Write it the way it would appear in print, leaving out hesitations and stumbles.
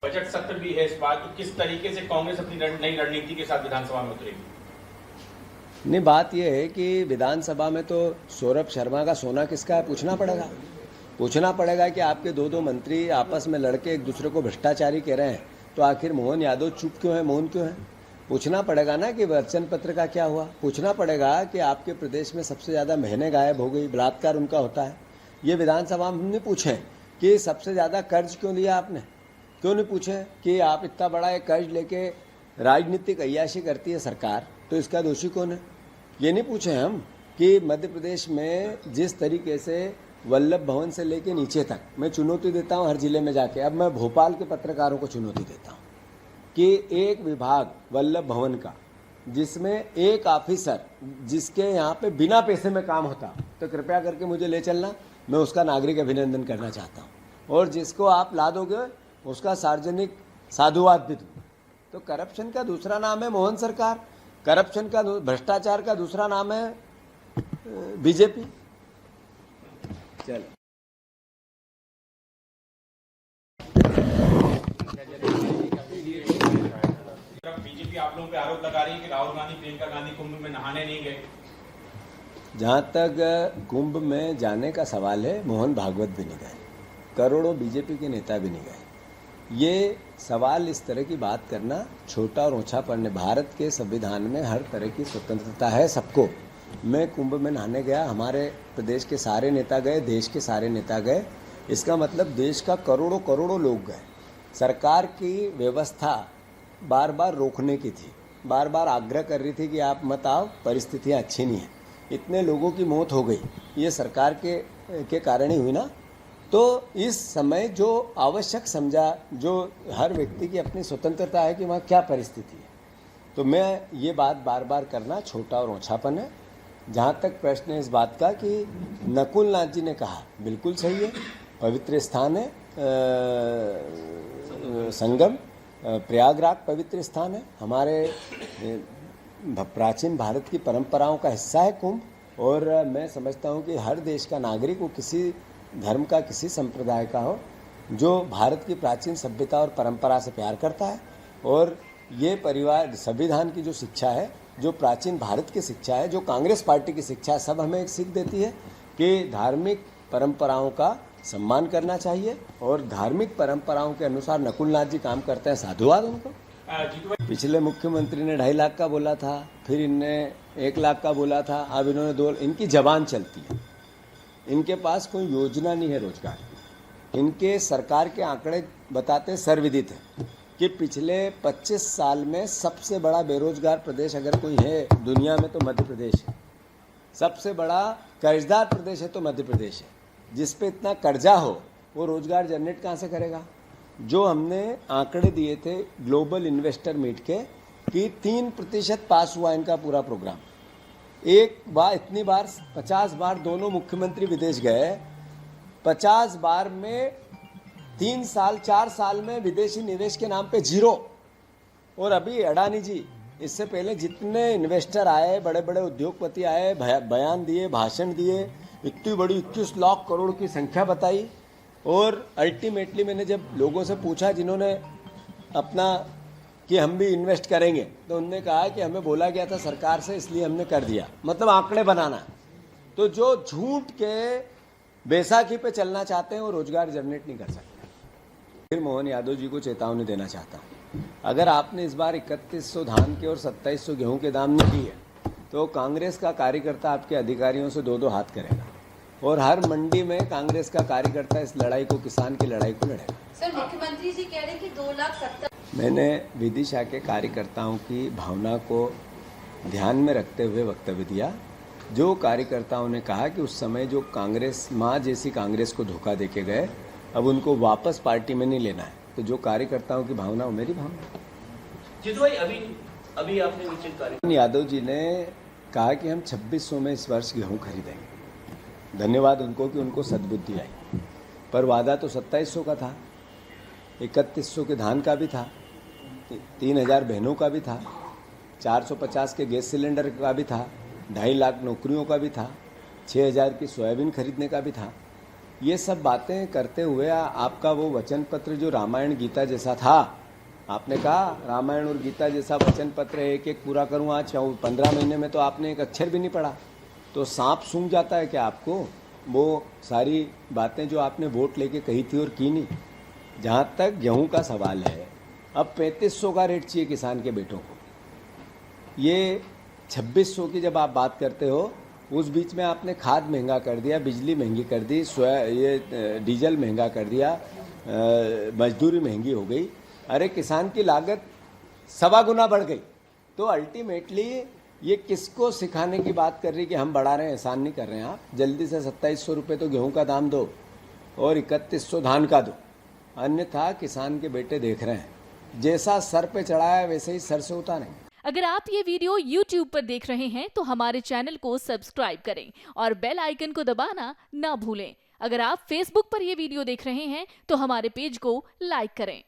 Budget सत्र भी है इस बार, तो किस तरीके से कांग्रेस अपनी नई रणनीति के साथ विधानसभा में उतरेगी? नहीं, बात यह है कि विधानसभा में तो सौरभ शर्मा का सोना किसका है पूछना पड़ेगा कि आपके दो मंत्री आपस में लड़के एक दूसरे को भ्रष्टाचारी कह रहे हैं, तो आखिर मोहन यादव चुप क्यों है, मौन क्यों है? पूछना पड़ेगा ना कि वचन पत्र का क्या हुआ। पूछना पड़ेगा कि आपके प्रदेश में सबसे ज़्यादा बहनें गायब हो गई, बलात्कार उनका होता है, ये विधानसभा में नहीं पूछे कि सबसे ज़्यादा कर्ज क्यों लिया आपने, क्यों नहीं पूछे कि आप इतना बड़ा एक कर्ज लेके राजनीतिक अय्याशी करती है सरकार, तो इसका दोषी कौन है? ये नहीं पूछे हम कि मध्य प्रदेश में जिस तरीके से वल्लभ भवन से लेके नीचे तक मैं चुनौती देता हूँ हर जिले में जाके, अब मैं भोपाल के पत्रकारों को चुनौती देता हूँ कि एक विभाग वल्लभ भवन का जिसमें एक ऑफिसर जिसके यहाँ पे बिना पैसे में काम होता, तो कृपया करके मुझे ले चलना, मैं उसका नागरिक अभिनंदन करना चाहता हूँ। और जिसको आप ला दोगे उसका सार्वजनिक साधुवाद भी दूँ। तो करप्शन का दूसरा नाम है मोहन सरकार, करप्शन का भ्रष्टाचार का दूसरा नाम है बीजेपी। चल बीजेपी आप लोगों पे आरोप लगा रही है कि राहुल गांधी प्रियंका गांधी कुंभ में नहाने नहीं गए। जहाँ तक कुंभ में जाने का सवाल है, मोहन भागवत भी नहीं गए, करोड़ों बीजेपी के नेता भी नहीं गए। ये सवाल, इस तरह की बात करना छोटा और ऊंचापन है। भारत के संविधान में हर तरह की स्वतंत्रता है सबको। मैं कुंभ में नहाने गया, हमारे प्रदेश के सारे नेता गए, देश के सारे नेता गए, इसका मतलब देश का करोड़ों लोग गए। सरकार की व्यवस्था बार बार रोकने की थी, बार बार आग्रह कर रही थी कि आप मत आओ, परिस्थितियाँ अच्छी नहीं हैं। इतने लोगों की मौत हो गई, ये सरकार के कारण ही हुई ना। तो इस समय जो आवश्यक समझा, जो हर व्यक्ति की अपनी स्वतंत्रता है कि वहाँ क्या परिस्थिति है, तो मैं ये बात बार बार करना छोटा और ओछापन है। जहाँ तक प्रश्न है इस बात का कि नकुल नाथ जी ने कहा, बिल्कुल सही है, पवित्र स्थान है, संगम प्रयागराज पवित्र स्थान है, हमारे प्राचीन भारत की परंपराओं का हिस्सा है कुंभ। और मैं समझता हूँ कि हर देश का नागरिक, वो किसी धर्म का, किसी संप्रदाय का हो, जो भारत की प्राचीन सभ्यता और परंपरा से प्यार करता है। और ये परिवार, संविधान की जो शिक्षा है, जो प्राचीन भारत की शिक्षा है, जो कांग्रेस पार्टी की शिक्षा है, सब हमें एक सीख देती है कि धार्मिक परंपराओं का सम्मान करना चाहिए। और धार्मिक परंपराओं के अनुसार नकुल नाथ जी काम करते हैं, साधुवाद उनको। पिछले मुख्यमंत्री ने 2.5 लाख का बोला था, फिर इनने 1 लाख का बोला था, अब इन्होंने 2। इनकी जबान चलती है, इनके पास कोई योजना नहीं है रोजगार की। इनके सरकार के आंकड़े बताते सर्वविदित है कि पिछले 25 साल में सबसे बड़ा बेरोजगार प्रदेश अगर कोई है दुनिया में तो मध्य प्रदेश है। सबसे बड़ा कर्जदार प्रदेश है तो मध्य प्रदेश है। जिस पे इतना कर्जा हो वो रोजगार जनरेट कहाँ से करेगा? जो हमने आंकड़े दिए थे ग्लोबल इन्वेस्टर मीट के कि 3% पास हुआ इनका पूरा प्रोग्राम। एक बार, इतनी बार 50 बार दोनों मुख्यमंत्री विदेश गए, 50 बार में 3 साल 4 साल में विदेशी निवेश के नाम पे 0। और अभी अडानी जी, इससे पहले जितने इन्वेस्टर आए, बड़े बड़े उद्योगपति आए, बयान दिए, भाषण दिए, इतनी बड़ी 21 लाख करोड़ की संख्या बताई। और अल्टीमेटली मैंने जब लोगों से पूछा जिन्होंने अपना कि हम भी इन्वेस्ट करेंगे, तो उन्होंने कहा कि हमें बोला गया था सरकार से, इसलिए हमने कर दिया। मतलब आंकड़े बनाना। तो जो झूठ के बैसाखी पे चलना चाहते हैं वो रोजगार जनरेट नहीं कर सकते। फिर मोहन यादव जी को चेतावनी देना चाहता हूँ, अगर आपने इस बार 3100 धान के और 2700 गेहूं के दाम नहीं दिए तो कांग्रेस का कार्यकर्ता आपके अधिकारियों से 2-2 हाथ करेगा। और हर मंडी में कांग्रेस का कार्यकर्ता इस लड़ाई को, किसान की लड़ाई को लड़ेगा। सर, मुख्यमंत्री जी कह रहे हैं कि 2,70,000। मैंने विदिशा के कार्यकर्ताओं की भावना को ध्यान में रखते हुए वक्तव्य दिया। जो कार्यकर्ताओं ने कहा कि उस समय जो कांग्रेस माँ जैसी कांग्रेस को धोखा देके गए, अब उनको वापस पार्टी में नहीं लेना है। तो जो कार्यकर्ताओं की भावना, वो मेरी भावना। जितु भाई, अभी आपने नीचे कार्य यादव जी ने कहा कि हम 2600 में इस वर्ष गेहूँ खरीदेंगे। धन्यवाद उनको कि उनको सद्बुद्धि आई, पर वादा तो 2700 का था, 3100 के धान का भी था, 3000 बहनों का भी था, 450 के गैस सिलेंडर का भी था, 2.5 लाख नौकरियों का भी था, 6000 की सोयाबीन खरीदने का भी था। ये सब बातें करते हुए आपका वो वचन पत्र जो रामायण गीता जैसा था, आपने कहा रामायण और गीता जैसा वचन पत्र एक एक पूरा करूँ, आज 15 महीने में तो आपने एक अक्षर भी नहीं पढ़ा, तो सांप सूंघ जाता है क्या आपको? वो सारी बातें जो आपने वोट लेके कही थी और की नहीं। जहाँ तक गेहूं का सवाल है, अब 3500 का रेट चाहिए किसान के बेटों को, ये 2600 की जब आप बात करते हो, उस बीच में आपने खाद महंगा कर दिया, बिजली महंगी कर दी, ये डीजल महंगा कर दिया, मजदूरी महंगी हो गई। अरे किसान की लागत 1.25 गुना बढ़ गई। तो अल्टीमेटली ये किसको सिखाने की बात कर रही कि हम बढ़ा रहे हैं? एहसान नहीं कर रहे हैं आप। जल्दी से 2700 रुपये तो गेहूं का दाम दो और 3100 धान का दो, अन्यथा किसान के बेटे देख रहे हैं, जैसा सर पे चढ़ाया वैसे ही सर से उतारें। अगर आप ये वीडियो YouTube पर देख रहे हैं तो हमारे चैनल को सब्सक्राइब करें और बेल आइकन को दबाना ना भूलें। अगर आप Facebook पर ये वीडियो देख रहे हैं तो हमारे पेज को लाइक करें।